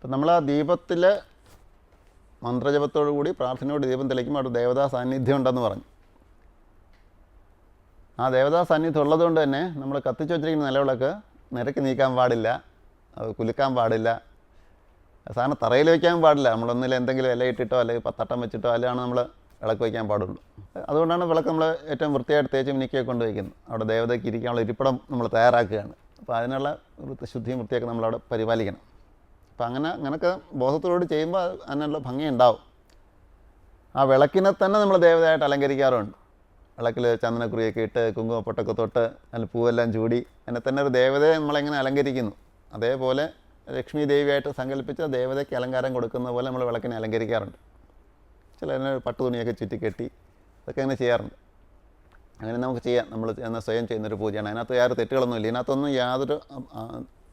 അപ്പം നമ്മൾ ആ ദീപത്തിൽ മന്ത്രജപത്തോടു കൂടി പ്രാർത്ഥനയോട് ദീപം തെളിക്കുമ്പോൾ അവിടെ ദേവതാ സാന്നിധ്യം ഉണ്ടെന്ന് പറഞ്ഞു. ആ ദേവതാ സാന്നിധ്യം ഉള്ളതുകൊണ്ട് തന്നെ നമ്മൾ കത്തിച്ച് വെച്ചിരിക്കുന്ന നിലവിളക്ക് നിരക്കി നീക്കാൻ പാടില്ല, കുലുക്കാൻ പാടില്ല, സാധനം തറയിൽ വയ്ക്കാൻ പാടില്ല. നമ്മളൊന്നിൽ എന്തെങ്കിലും ഇലയിട്ടിട്ടോ അല്ലെങ്കിൽ തട്ടം വെച്ചിട്ടോ അല്ലാണ് നമ്മൾ വിളക്ക് വയ്ക്കാൻ പാടുള്ളൂ. അതുകൊണ്ടാണ് വിളക്ക് നമ്മൾ ഏറ്റവും വൃത്തിയായിട്ട് തേച്ച് മിനിക്കൊക്കെ കൊണ്ട് വയ്ക്കുന്നത്. അവിടെ ദേവതയ്ക്ക് ഇരിക്കാനുള്ള ഇരിപ്പിടം നമ്മൾ തയ്യാറാക്കുകയാണ്. അപ്പോൾ അതിനുള്ള ശുദ്ധിയും വൃത്തിയൊക്കെ നമ്മളവിടെ പരിപാലിക്കണം. അപ്പോൾ അങ്ങനെയൊക്കെ ബോധത്തോട് ചെയ്യുമ്പോൾ അതിനുള്ള ഭംഗി ഉണ്ടാവും. ആ വിളക്കിനെ തന്നെ നമ്മൾ ദേവതയായിട്ട് അലങ്കരിക്കാറുണ്ട്. വിളക്കിൽ ചന്ദനക്കുറിയൊക്കെ ഇട്ട് കുങ്കുമപ്പൊട്ടൊക്കെ തൊട്ട് അതിൽ പൂവെല്ലാം ചൂടി അതിനെ തന്നെ ഒരു ദേവതയെ നമ്മളെങ്ങനെ അലങ്കരിക്കുന്നു, അതേപോലെ ലക്ഷ്മി ദേവിയായിട്ട് സങ്കല്പിച്ച ദേവതയ്ക്ക് അലങ്കാരം കൊടുക്കുന്ന പോലെ നമ്മൾ വിളക്കിനെ അലങ്കരിക്കാറുണ്ട്. ചിലതിനെ പട്ടു തുണിയൊക്കെ ചുറ്റിക്കെട്ടി അതൊക്കെ അങ്ങനെ ചെയ്യാറുണ്ട്. അങ്ങനെ നമുക്ക് ചെയ്യാം. നമ്മൾ സ്വയം ചെയ്യുന്നൊരു പൂജയാണ്. അതിനകത്ത് യാതൊരു തെറ്റുകളൊന്നുമില്ല. ഇതിനകത്തൊന്നും യാതൊരു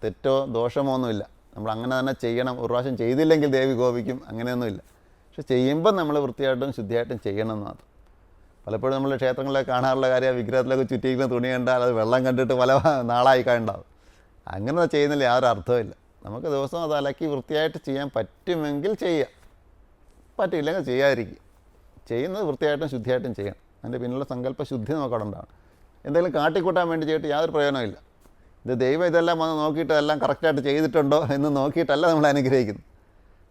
തെറ്റോ ദോഷമോ ഒന്നുമില്ല. നമ്മൾ അങ്ങനെ തന്നെ ചെയ്യണം. ഒരു പ്രാവശ്യം ചെയ്തില്ലെങ്കിൽ ദേവി കോപിക്കും, അങ്ങനെയൊന്നുമില്ല. പക്ഷെ ചെയ്യുമ്പോൾ നമ്മൾ വൃത്തിയായിട്ടും ശുദ്ധിയായിട്ടും ചെയ്യണം എന്ന് മാത്രം. പലപ്പോഴും നമ്മൾ ക്ഷേത്രങ്ങളിലൊക്കെ കാണാറുള്ള കാര്യം വിഗ്രഹത്തിലൊക്കെ ചുറ്റിയിരിക്കുന്ന തുണി കണ്ടാൽ അത് വെള്ളം കണ്ടിട്ട് പല നാളായി കാണുണ്ടാവും. അങ്ങനെ ചെയ്യുന്നില്ല, യാതൊരു അർത്ഥമില്ല. നമുക്ക് ദിവസം അത് അലക്കി വൃത്തിയായിട്ട് ചെയ്യാൻ പറ്റുമെങ്കിൽ ചെയ്യുക, പറ്റിയില്ലെങ്കിൽ ചെയ്യാതിരിക്കുക. ചെയ്യുന്നത് വൃത്തിയായിട്ടും ശുദ്ധിയായിട്ടും ചെയ്യണം. അതിൻ്റെ പിന്നിലുള്ള സങ്കല്പ ശുദ്ധി നമുക്ക് അവിടെ ഉണ്ടാവണം. എന്തെങ്കിലും കാട്ടിക്കൂട്ടാൻ വേണ്ടി ചെയ്തിട്ട് യാതൊരു പ്രയോജനമില്ല. ഇത് ദൈവം ഇതെല്ലാം വന്ന് നോക്കിയിട്ട് എല്ലാം കറക്റ്റായിട്ട് ചെയ്തിട്ടുണ്ടോ എന്ന് നോക്കിയിട്ടല്ല നമ്മൾ അനുഗ്രഹിക്കുന്നത്.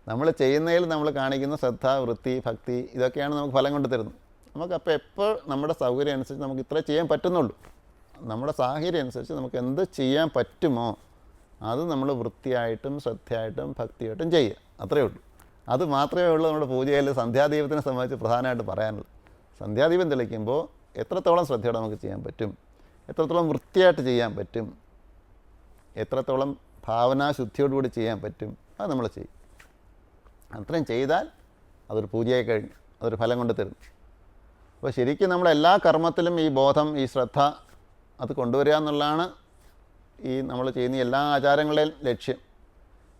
നമ്മൾ ചെയ്യുന്നതിൽ നമ്മൾ കാണിക്കുന്ന ശ്രദ്ധ, വൃത്തി, ഭക്തി ഇതൊക്കെയാണ് നമുക്ക് ഫലം കൊണ്ട് തരുന്നത്. നമുക്കപ്പോൾ എപ്പോൾ നമ്മുടെ സൗകര്യം അനുസരിച്ച് നമുക്ക് ഇത്രേ ചെയ്യാൻ പറ്റുന്നുള്ളൂ. നമ്മുടെ സാഹചര്യം അനുസരിച്ച് നമുക്ക് എന്ത് ചെയ്യാൻ പറ്റുമോ അത് നമ്മൾ വൃത്തിയായിട്ടും ശ്രദ്ധയായിട്ടും ഭക്തിയായിട്ടും ചെയ്യുക, അത്രയേ ഉള്ളൂ. അത് മാത്രമേ ഉള്ളൂ നമ്മുടെ പൂജയിൽ സന്ധ്യാദീപത്തിനെ സംബന്ധിച്ച് പ്രധാനമായിട്ട് പറയാനുള്ളത്. സന്ധ്യാദീപം തെളിക്കുമ്പോൾ എത്രത്തോളം ശ്രദ്ധയോടെ നമുക്ക് ചെയ്യാൻ പറ്റും, എത്രത്തോളം വൃത്തിയായിട്ട് ചെയ്യാൻ പറ്റും, എത്രത്തോളം ഭാവനാശുദ്ധിയോടുകൂടി ചെയ്യാൻ പറ്റും, അത് നമ്മൾ ചെയ്യും. അത്രയും ചെയ്താൽ അതൊരു പൂജയായി കഴിഞ്ഞു, അതൊരു ഫലം കൊണ്ട് തരുന്നു. അപ്പോൾ ശരിക്കും നമ്മളെല്ലാ കർമ്മത്തിലും ഈ ബോധം, ഈ ശ്രദ്ധ അത് കൊണ്ടുവരിക എന്നുള്ളതാണ് ഈ നമ്മൾ ചെയ്യുന്ന എല്ലാ ആചാരങ്ങളുടെയും ലക്ഷ്യം.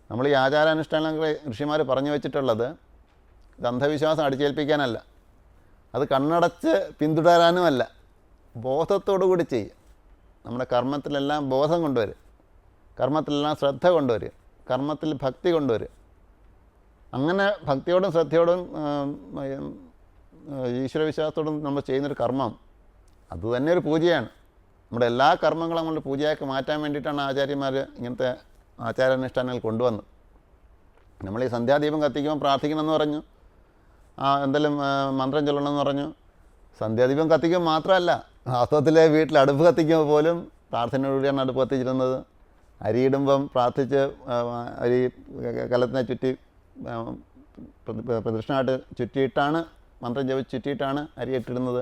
നമ്മൾ ഈ ആചാരാനുഷ്ഠാനങ്ങളെ ഋഷിമാർ പറഞ്ഞു വെച്ചിട്ടുള്ളത് ഇത് അന്ധവിശ്വാസം അടിച്ചേൽപ്പിക്കാനല്ല, അത് കണ്ണടച്ച് പിന്തുടരാനുമല്ല, ബോധത്തോടു കൂടി ചെയ്യുക. നമ്മുടെ കർമ്മത്തിലെല്ലാം ബോധം കൊണ്ടുവരിക, കർമ്മത്തിലെല്ലാം ശ്രദ്ധ കൊണ്ടുവരിക, കർമ്മത്തിൽ ഭക്തി കൊണ്ടുവരിക. അങ്ങനെ ഭക്തിയോടും ശ്രദ്ധയോടും ഈശ്വരവിശ്വാസത്തോടും നമ്മൾ ചെയ്യുന്നൊരു കർമ്മം അത് തന്നെ ഒരു പൂജയാണ്. നമ്മുടെ എല്ലാ കർമ്മങ്ങളും നമ്മൾ പൂജയാക്കി മാറ്റാൻ വേണ്ടിയിട്ടാണ് ആചാര്യന്മാർ ഇങ്ങനത്തെ ആചാരാനുഷ്ഠാനങ്ങൾ കൊണ്ടുവന്നത്. നമ്മൾ ഈ സന്ധ്യാദീപം കത്തിക്കുമ്പോൾ പ്രാർത്ഥിക്കണമെന്ന് പറഞ്ഞു, എന്തെങ്കിലും മന്ത്രം ചൊല്ലണമെന്ന് പറഞ്ഞു. സന്ധ്യാദീപം കത്തിക്കുമ്പോൾ മാത്രമല്ല, വാസ്തവത്തിലെ വീട്ടിൽ അടുപ്പ് കത്തിക്കുമ്പോൾ പോലും പ്രാർത്ഥനയോടുകൂടിയാണ് അടുപ്പ് കത്തിച്ചിരുന്നത്. അരിയിടുമ്പം പ്രാർത്ഥിച്ച് അരി കലത്തിനെ ചുറ്റി പ്രദക്ഷിണമായിട്ട് ചുറ്റിയിട്ടാണ്, മന്ത്രം ജപിച്ച് ചുറ്റിയിട്ടാണ് അരി ഇട്ടിടുന്നത്.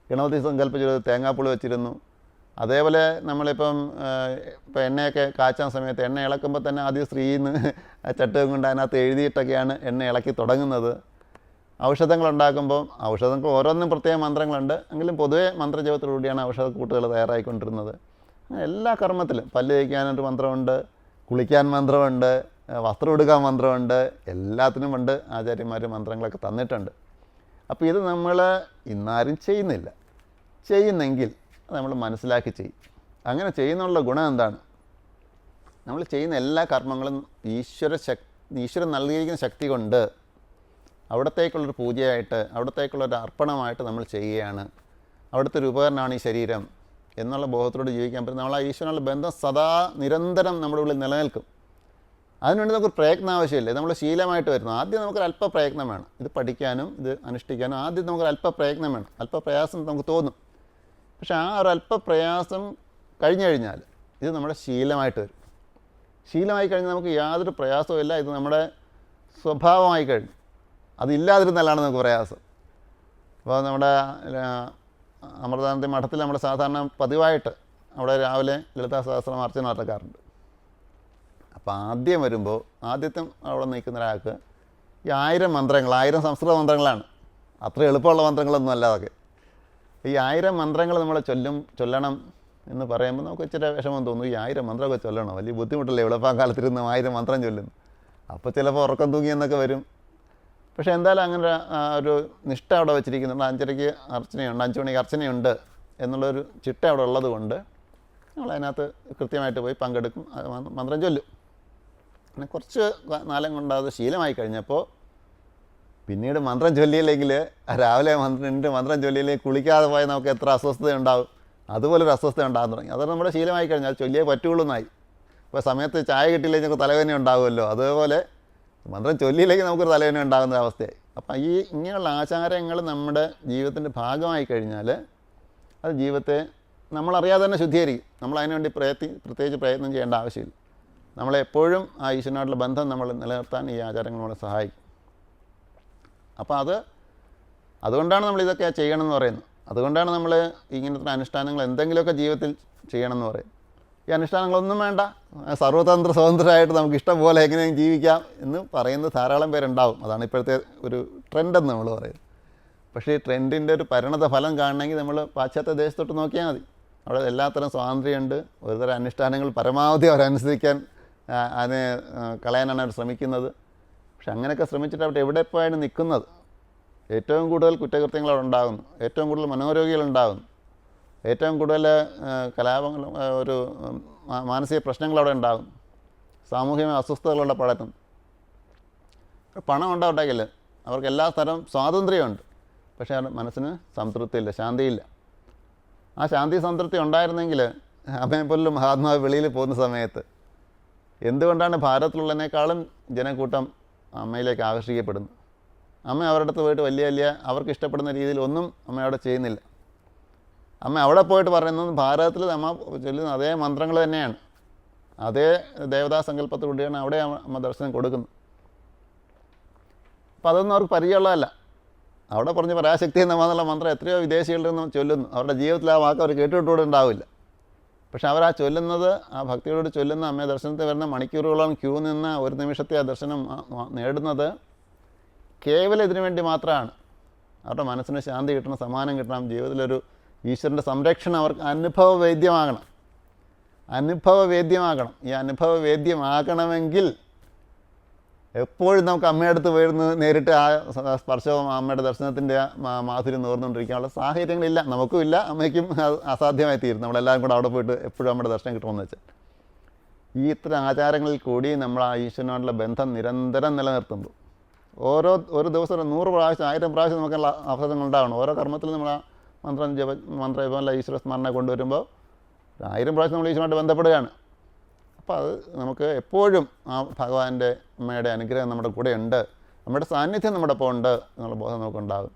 ഗണപതി സങ്കല്പിച്ചൊരു തേങ്ങാപ്പുളി വെച്ചിരുന്നു. അതേപോലെ നമ്മളിപ്പം എണ്ണയൊക്കെ കാച്ചാൻ സമയത്ത് എണ്ണ ഇളക്കുമ്പോൾ തന്നെ ആദ്യം സ്ത്രീന്ന് ചട്ടകം കൊണ്ട് അതിനകത്ത് എഴുതിയിട്ടൊക്കെയാണ് എണ്ണ ഇളക്കി തുടങ്ങുന്നത്. ഔഷധങ്ങളുണ്ടാക്കുമ്പോൾ ഔഷധങ്ങൾ ഓരോന്നും പ്രത്യേക മന്ത്രങ്ങളുണ്ട്, എങ്കിലും പൊതുവേ മന്ത്രജപത്തോടുകൂടിയാണ് ഔഷധക്കൂട്ടുകൾ തയ്യാറായിക്കൊണ്ടിരുന്നത്. എല്ലാ കർമ്മത്തിലും പല്ല് തേക്കാനൊരു മന്ത്രമുണ്ട്, കുളിക്കാൻ മന്ത്രമുണ്ട്, വസ്ത്രം എടുക്കാൻ മന്ത്രമുണ്ട്, എല്ലാത്തിനും ഉണ്ട് ആചാര്യന്മാർ മന്ത്രങ്ങളൊക്കെ തന്നിട്ടുണ്ട്. അപ്പോൾ ഇത് നമ്മൾ ഇന്നാരും ചെയ്യുന്നില്ല. ചെയ്യുന്നെങ്കിൽ അത് നമ്മൾ മനസ്സിലാക്കി ചെയ്യും. അങ്ങനെ ചെയ്യുന്നുള്ള ഗുണം എന്താണ്? നമ്മൾ ചെയ്യുന്ന എല്ലാ കർമ്മങ്ങളും ഈശ്വരൻ നൽകിയിരിക്കുന്ന ശക്തി കൊണ്ട് അവിടത്തേക്കുള്ളൊരു പൂജയായിട്ട്, അവിടത്തേക്കുള്ളൊരു അർപ്പണമായിട്ട് നമ്മൾ ചെയ്യുകയാണ്. അവിടുത്തെ ഒരു ഉപകരണമാണ് ഈ ശരീരം എന്നുള്ള ബോധത്തോട് ജീവിക്കാൻ പറ്റും. നമ്മൾ ആ ഈശ്വരനുള്ള ബന്ധം സദാ നിരന്തരം നമ്മുടെ ഉള്ളിൽ നിലനിൽക്കും. അതിനുവേണ്ടി നമുക്ക് പ്രയത്നം ആവശ്യമില്ല. നമ്മൾ ശീലമായിട്ട് വരുന്നു. ആദ്യം നമുക്കൊരു അല്പ പ്രയത്നം വേണം. ഇത് പഠിക്കാനും ഇത് അനുഷ്ഠിക്കാനും ആദ്യം നമുക്കൊരു അല്പ പ്രയത്നം വേണം. അല്പ പ്രയാസം നമുക്ക് തോന്നും. പക്ഷേ ആ ഒരു അല്പ പ്രയാസം കഴിഞ്ഞു കഴിഞ്ഞാൽ ഇത് നമ്മുടെ ശീലമായിട്ട് വരും. ശീലമായി കഴിഞ്ഞാൽ നമുക്ക് യാതൊരു പ്രയാസവും ഇല്ല. ഇത് നമ്മുടെ സ്വഭാവമായി കഴിഞ്ഞു. അതില്ലാതിരുന്നാലാണ് നമുക്ക് പ്രയാസം. അപ്പോൾ നമ്മുടെ അമൃതാനന്ദ മഠത്തിൽ നമ്മൾ സാധാരണ പതിവായിട്ട് അവിടെ രാവിലെ ലളിതാ സഹസ്രം അർച്ചന നടക്കാറുണ്ട്. അപ്പോൾ ആദ്യം വരുമ്പോൾ ആദ്യത്തെ അവിടെ നിൽക്കുന്ന ഒരാൾക്ക് ഈ 1000 മന്ത്രങ്ങൾ, 1000 സംസ്കൃത മന്ത്രങ്ങളാണ്. അത്ര എളുപ്പമുള്ള മന്ത്രങ്ങളൊന്നും അല്ല അതൊക്കെ. ഈ 1000 മന്ത്രങ്ങൾ നമ്മൾ ചൊല്ലണം എന്ന് പറയുമ്പോൾ നമുക്ക് ഇച്ചിരി വിഷമം തോന്നും. ഈ 1000 മന്ത്രമൊക്കെ ചൊല്ലണം, വലിയ ബുദ്ധിമുട്ടല്ലേ വെളുപ്പാക്കാലത്തിരുന്ന് 1000 മന്ത്രം ചൊല്ലുന്നു. അപ്പോൾ ചിലപ്പോൾ ഉറക്കം തൂങ്ങിയെന്നൊക്കെ വരും. പക്ഷേ എന്തായാലും അങ്ങനെ ഒരു നിഷ്ഠ അവിടെ വെച്ചിരിക്കുന്നുണ്ട്. 5:30 അർച്ചനയുണ്ട്, 5 മണിക്ക് അർച്ചനയുണ്ട് എന്നുള്ളൊരു ചിട്ട അവിടെ ഉള്ളത് കൊണ്ട് നമ്മളതിനകത്ത് കൃത്യമായിട്ട് പോയി പങ്കെടുക്കും, മന്ത്രം ചൊല്ലും. പിന്നെ കുറച്ച് നാലം കൊണ്ട് അത് ശീലമായി കഴിഞ്ഞപ്പോൾ പിന്നീട് മന്ത്രം ചൊല്ലിയില്ലെങ്കിൽ രാവിലെ മന്ത്രം ചൊല്ലിയില്ലെങ്കിൽ കുളിക്കാതെ പോയാൽ നമുക്ക് എത്ര അസ്വസ്ഥത ഉണ്ടാവും, അതുപോലൊരു അസ്വസ്ഥത ഉണ്ടാകാൻ തുടങ്ങി. അത് നമ്മുടെ ശീലമായി കഴിഞ്ഞാൽ അത് ചൊല്ലിയേ പറ്റുള്ളൂ എന്നായി. ഇപ്പോൾ സമയത്ത് ചായ കിട്ടിയില്ലെങ്കിൽ നമുക്ക് തലവേദന ഉണ്ടാകുമല്ലോ, അതേപോലെ മന്ത്രം ചൊല്ലിയില്ലെങ്കിൽ നമുക്കൊരു തലവേദന ഉണ്ടാകുന്ന അവസ്ഥയായി. അപ്പം ഇങ്ങനെയുള്ള ആചാരങ്ങൾ നമ്മുടെ ജീവിതത്തിൻ്റെ ഭാഗമായി കഴിഞ്ഞാൽ അത് ജീവിതത്തെ നമ്മളറിയാതെ തന്നെ ശുദ്ധീകരിക്കും. നമ്മൾ അതിനുവേണ്ടി പ്രത്യേകിച്ച് പ്രയത്നം ചെയ്യേണ്ട ആവശ്യമില്ല. നമ്മളെപ്പോഴും ആ ഈശ്വരനായിട്ടുള്ള ബന്ധം നമ്മൾ നിലനിർത്താൻ ഈ ആചാരങ്ങൾ നമ്മളെ സഹായിക്കും. അപ്പോൾ അതുകൊണ്ടാണ് നമ്മളിതൊക്കെ ചെയ്യണമെന്ന് പറയുന്നത്. അതുകൊണ്ടാണ് നമ്മൾ ഇങ്ങനത്തെ അനുഷ്ഠാനങ്ങൾ എന്തെങ്കിലുമൊക്കെ ജീവിതത്തിൽ ചെയ്യണമെന്ന് പറയും. ഈ അനുഷ്ഠാനങ്ങളൊന്നും വേണ്ട, സർവ്വതന്ത്ര സ്വതന്ത്രമായിട്ട് നമുക്ക് ഇഷ്ടം പോലെ എങ്ങനെയും ജീവിക്കാം എന്ന് പറയുന്ന ധാരാളം പേരുണ്ടാവും. അതാണ് ഇപ്പോഴത്തെ ഒരു ട്രെൻഡെന്ന് നമ്മൾ പറയുന്നത്. പക്ഷേ ഈ ട്രെൻഡിൻ്റെ ഒരു പരിണത ഫലം കാണണമെങ്കിൽ നമ്മൾ പാശ്ചാത്യ ദേശത്തോട്ട് നോക്കിയാൽ മതി. അവിടെ എല്ലാത്തരം സ്വാതന്ത്ര്യമുണ്ട്. ഒരുതരം അനുഷ്ഠാനങ്ങൾ പരമാവധി അവരനുസരിക്കാൻ അതിനെ കളയാനാണ് അവർ ശ്രമിക്കുന്നത്. പക്ഷെ അങ്ങനെയൊക്കെ ശ്രമിച്ചിട്ട് അവിടെ എവിടെ പോയാണ് നിൽക്കുന്നത്? ഏറ്റവും കൂടുതൽ കുറ്റകൃത്യങ്ങൾ അവിടെ ഉണ്ടാകുന്നു, ഏറ്റവും കൂടുതൽ മനോരോഗികളുണ്ടാകുന്നു, ഏറ്റവും കൂടുതൽ കലാപങ്ങൾ, ഒരു മാനസിക പ്രശ്നങ്ങൾ അവിടെ ഉണ്ടാകുന്നു, സാമൂഹികമായ അസ്വസ്ഥതകളുടെ പടർത്തുന്നു. പണം ഉണ്ടാവട്ടെങ്കിൽ അവർക്ക് എല്ലാ തരം സ്വാതന്ത്ര്യമുണ്ട്, പക്ഷേ അവരുടെ മനസ്സിന് സംതൃപ്തിയില്ല, ശാന്തിയില്ല. ആ ശാന്തി സംതൃപ്തി ഉണ്ടായിരുന്നെങ്കിൽ അമ്മയെപ്പോലും മഹാത്മാവ് വെളിയിൽ പോകുന്ന സമയത്ത് എന്തുകൊണ്ടാണ് ഭാരതത്തിലുള്ളതിനേക്കാളും ജനക്കൂട്ടം അമ്മയിലേക്ക് ആകർഷിക്കപ്പെടുന്നത്? അമ്മ അവരുടെ അടുത്ത് പോയിട്ട് വലിയ അവർക്ക് ഇഷ്ടപ്പെടുന്ന രീതിയിൽ ഒന്നും അമ്മ അവിടെ ചെയ്യുന്നില്ല. അമ്മ അവിടെ പോയിട്ട് പറയുന്നത് ഭാരതത്തിൽ അമ്മ ചൊല്ലുന്ന അതേ മന്ത്രങ്ങൾ തന്നെയാണ്, അതേ ദേവതാ സങ്കല്പത്തോടെയാണ് അവിടെ അമ്മ ദർശനം കൊടുക്കുന്നത്. അപ്പോൾ അതൊന്നും അവർക്ക് പരിചയമുള്ളതല്ല. അവിടെ പറഞ്ഞ് പരാശക്തി എന്നുള്ള മന്ത്രം എത്രയോ വിദേശികളിൽ നിന്ന് ചൊല്ലുന്നു. അവരുടെ ജീവിതത്തിൽ ആ വാക്ക് അവർ കേട്ടിട്ടുകൂടെ ഉണ്ടാവില്ല. പക്ഷെ അവർ ആ ചൊല്ലുന്നത്, ആ ഭക്തിയോട് ചൊല്ലുന്ന അമ്മയെ ദർശനത്തിൽ വരുന്ന മണിക്കൂറുകളോളം ക്യൂ നിന്ന് ഒരു നിമിഷത്തെ ആ ദർശനം നേടുന്നത് കേവലം ഇതിനു വേണ്ടി മാത്രമാണ്. അവരുടെ മനസ്സിന് ശാന്തി കിട്ടണം, സമാധാനം കിട്ടണം, ജീവിതത്തിലൊരു ഈശ്വരൻ്റെ സംരക്ഷണം അവർക്ക് അനുഭവവേദ്യമാകണം. ഈ അനുഭവവേദ്യമാകണമെങ്കിൽ എപ്പോഴും നമുക്ക് അമ്മയുടെ അടുത്ത് പോയിരുന്ന് നേരിട്ട് ആ സ്പർശവും അമ്മയുടെ ദർശനത്തിൻ്റെ മാധുര്യം നോർന്നുകൊണ്ടിരിക്കാനുള്ള സാഹചര്യങ്ങളില്ല, നമുക്കും ഇല്ല, അമ്മയ്ക്കും അസാധ്യമായി തീരും. നമ്മളെല്ലാവരും കൂടെ അവിടെ പോയിട്ട് എപ്പോഴും അമ്മയുടെ ദർശനം കിട്ടുമെന്ന് വെച്ചാൽ ഈ ഇത്തരം ആചാരങ്ങളിൽ കൂടി നമ്മൾ ആ ഈശ്വരനോടുള്ള ബന്ധം നിരന്തരം നിലനിർത്തുമ്പോൾ ഓരോ ദിവസം 100 പ്രാവശ്യം 1000 പ്രാവശ്യം നമുക്കുള്ള അവസരങ്ങൾ ഉണ്ടാവണം. ഓരോ കർമ്മത്തിലും നമ്മൾ ആ മന്ത്രജപം അല്ല ഈശ്വര സ്മരണ കൊണ്ടുവരുമ്പോൾ 1000 പ്രാവശ്യം നമ്മൾ ഈശ്വരനായിട്ട് ബന്ധപ്പെടുകയാണ്. അപ്പോൾ അത് നമുക്ക് എപ്പോഴും ആ ഭഗവാന്റെ അമ്മയുടെ അനുഗ്രഹം നമ്മുടെ കൂടെ ഉണ്ട്, നമ്മുടെ സാന്നിധ്യം നമ്മുടെ ഒപ്പം ഉണ്ട് എന്നുള്ള ബോധം നമുക്കുണ്ടാകും.